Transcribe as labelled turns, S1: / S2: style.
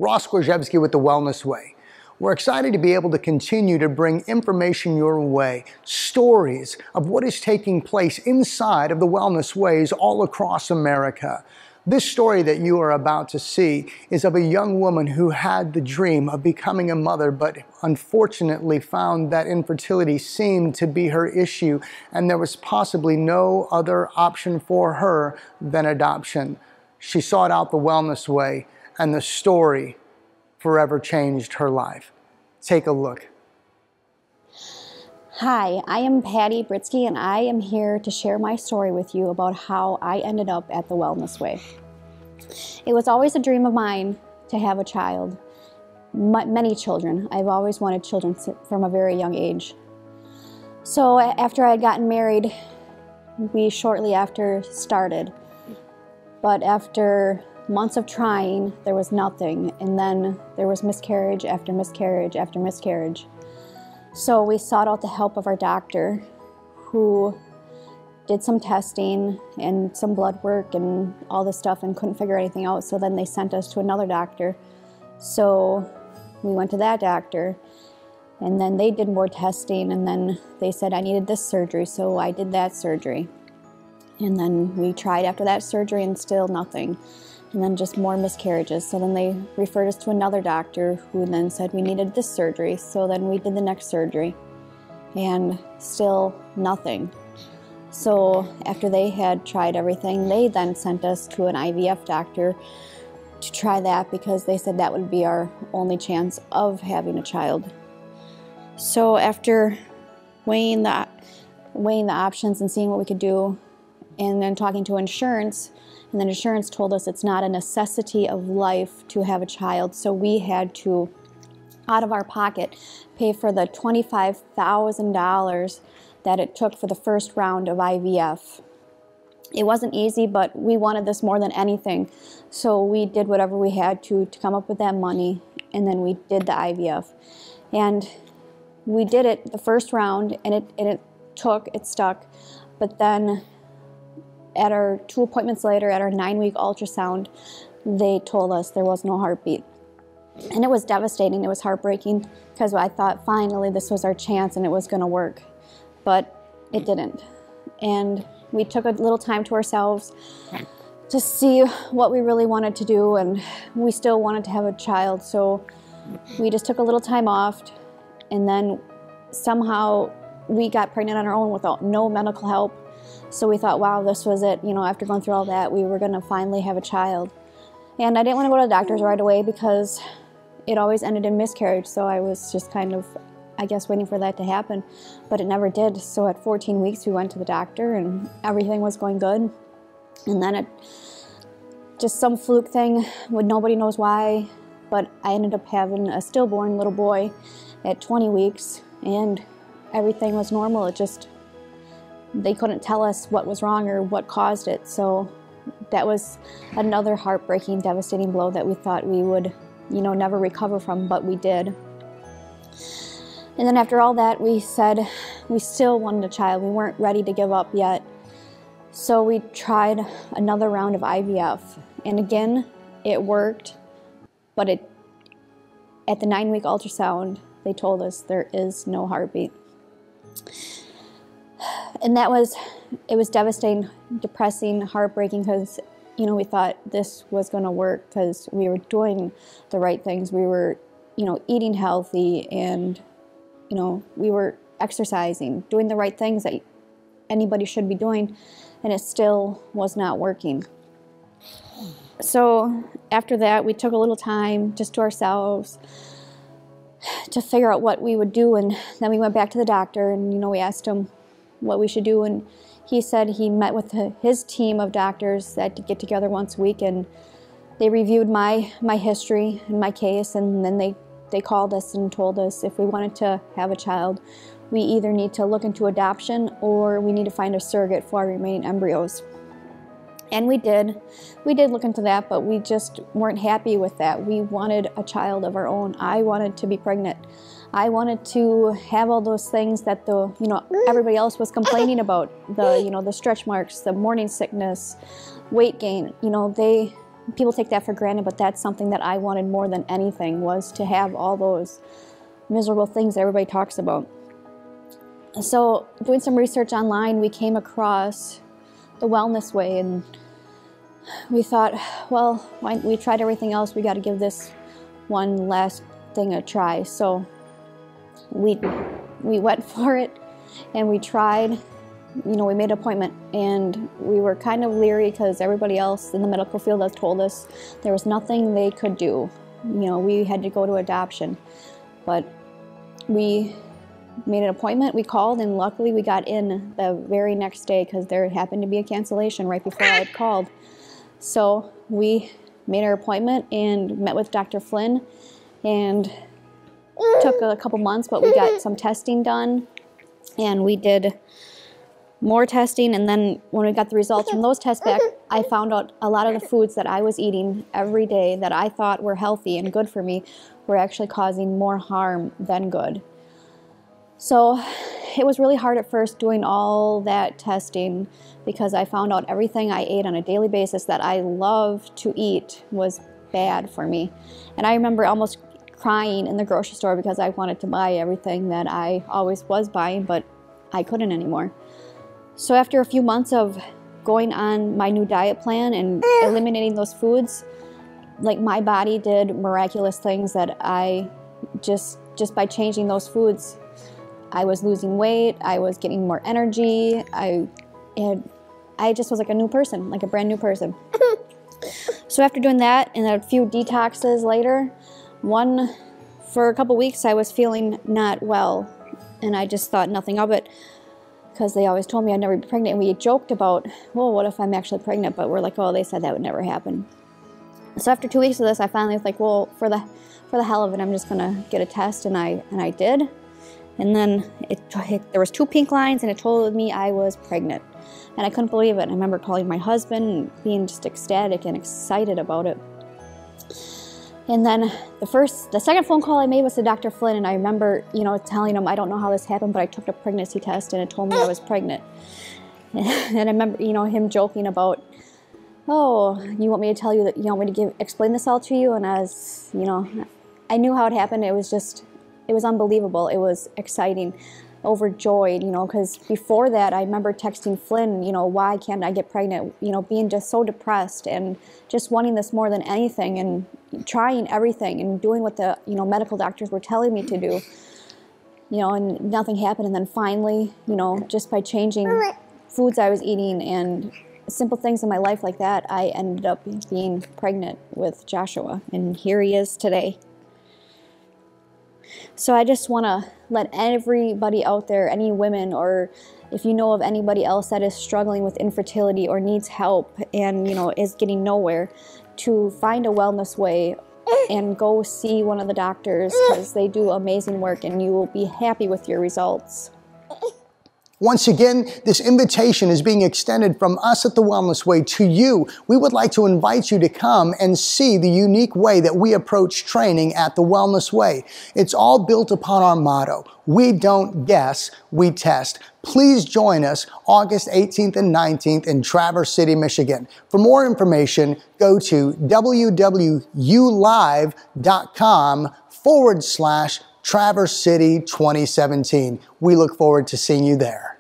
S1: Ross Gorzhevsky with The Wellness Way. We're excited to be able to continue to bring information your way, stories of what is taking place inside of the wellness ways all across America. This story that you are about to see is of a young woman who had the dream of becoming a mother, but unfortunately found that infertility seemed to be her issue, and there was possibly no other option for her than adoption. She sought out the wellness way, and the story forever changed her life. Take a look.
S2: Hi, I am Patty Britzke, and I am here to share my story with you about how I ended up at the Wellness Way. It was always a dream of mine to have a child, many children. I've always wanted children from a very young age. So after I had gotten married, we shortly after started. But after months of trying, there was nothing, and then there was miscarriage after miscarriage after miscarriage. So we sought out the help of our doctor, who did some testing and some blood work and all this stuff and couldn't figure anything out. So then they sent us to another doctor. So we went to that doctor, and then they did more testing, and then they said I needed this surgery, so I did that surgery. And then we tried after that surgery and still nothing. And then just more miscarriages. So then they referred us to another doctor, who then said we needed this surgery. So then we did the next surgery, and still nothing. So after they had tried everything, they then sent us to an IVF doctor to try that, because they said that would be our only chance of having a child. So after weighing the options and seeing what we could do, and then talking to insurance, and then insurance told us it's not a necessity of life to have a child, so we had to, out of our pocket, pay for the $25,000 that it took for the first round of IVF. It wasn't easy, but we wanted this more than anything, so we did whatever we had to come up with that money, and then we did the IVF. And we did it the first round, and it stuck, but then at our 2 appointments later, at our 9-week ultrasound, they told us there was no heartbeat. And it was devastating, it was heartbreaking, because I thought finally this was our chance and it was going to work. But it didn't. And we took a little time to ourselves to see what we really wanted to do, and we still wanted to have a child, so we just took a little time off, and then somehow we got pregnant on our own without no medical help. So we thought, wow, this was it. You know, after going through all that, we were going to finally have a child. And I didn't want to go to the doctors right away, because it always ended in miscarriage. So I was just kind of, I guess, waiting for that to happen. But it never did. So at 14 weeks, we went to the doctor, and everything was going good. And then just some fluke thing, nobody knows why, but I ended up having a stillborn little boy at 20 weeks, and everything was normal. It just, they couldn't tell us what was wrong or what caused it. So that was another heartbreaking, devastating blow that we thought we would, never recover from, but we did. And then after all that, we said we still wanted a child. We weren't ready to give up yet. So we tried another round of IVF. And again, it worked, but at the 9-week ultrasound, they told us there is no heartbeat. And it was devastating, depressing, heartbreaking, because, we thought this was going to work, because we were doing the right things. We were, eating healthy, and, we were exercising, doing the right things that anybody should be doing, and it still was not working. So after that, we took a little time just to ourselves to figure out what we would do, and then we went back to the doctor, and, we asked him what we should do, and he said he met with his team of doctors that get together once a week, and they reviewed my history and my case, and then they called us and told us if we wanted to have a child, we either need to look into adoption or we need to find a surrogate for our remaining embryos. And we did look into that, but we just weren't happy with that. We wanted a child of our own. I wanted to be pregnant. I wanted to have all those things that everybody else was complaining about. The stretch marks, the morning sickness, weight gain. people take that for granted, but that's something that I wanted more than anything, was to have all those miserable things that everybody talks about. So doing some research online, we came across the Wellness Way, and we thought, well, we tried everything else, we got to give this one last thing a try. So we went for it, and we tried. You know, we made an appointment, and we were kind of leery because everybody else in the medical field has told us there was nothing they could do. You know, we had to go to adoption. But we made an appointment, we called, and luckily we got in the very next day because there happened to be a cancellation right before I had called. So we made our appointment and met with Dr. Flynn, and took a couple months, but we got some testing done, and we did more testing, and then when we got the results from those tests back, I found out a lot of the foods that I was eating every day that I thought were healthy and good for me were actually causing more harm than good. So it was really hard at first doing all that testing, because I found out everything I ate on a daily basis that I love to eat was bad for me. And I remember almost crying in the grocery store because I wanted to buy everything that I always was buying, but I couldn't anymore. So after a few months of going on my new diet plan and eliminating those foods, like, my body did miraculous things that I just by changing those foods, I was losing weight, I was getting more energy, I just was like a new person, like a brand new person. So after doing that and a few detoxes later, for a couple weeks I was feeling not well, and I just thought nothing of it, because they always told me I'd never be pregnant, and we joked about, well, what if I'm actually pregnant? But we're like, oh, they said that would never happen. So after 2 weeks of this, I finally was like, well, for the hell of it, I'm just gonna get a test, and I did. And then there was 2 pink lines, and it told me I was pregnant, and I couldn't believe it. I remember calling my husband and being just ecstatic and excited about it. And then the second phone call I made was to Dr. Flynn, and I remember, you know, telling him, I don't know how this happened, but I took a pregnancy test and it told me I was pregnant. And I remember, you know, him joking about, oh, you want me to tell you that, you want me to explain this all to you? And I was, you know, I knew how it happened. It was unbelievable. It was exciting, overjoyed, you know, because before that, I remember texting Flynn, you know, why can't I get pregnant? You know, being just so depressed and just wanting this more than anything, and trying everything and doing what the, you know, medical doctors were telling me to do, you know, and nothing happened. And then finally, you know, just by changing foods I was eating and simple things in my life like that, I ended up being pregnant with Joshua, and here he is today. So I just want to let everybody out there, any women, or if you know of anybody else that is struggling with infertility or needs help and, you know, is getting nowhere, to find a Wellness Way and go see one of the doctors, because they do amazing work and you will be happy with your results.
S1: Once again, this invitation is being extended from us at the Wellness Way to you. We would like to invite you to come and see the unique way that we approach training at the Wellness Way. It's all built upon our motto: we don't guess, we test. Please join us August 18th and 19th in Traverse City, Michigan. For more information, go to www.ulive.com/Traverse City 2017. We look forward to seeing you there.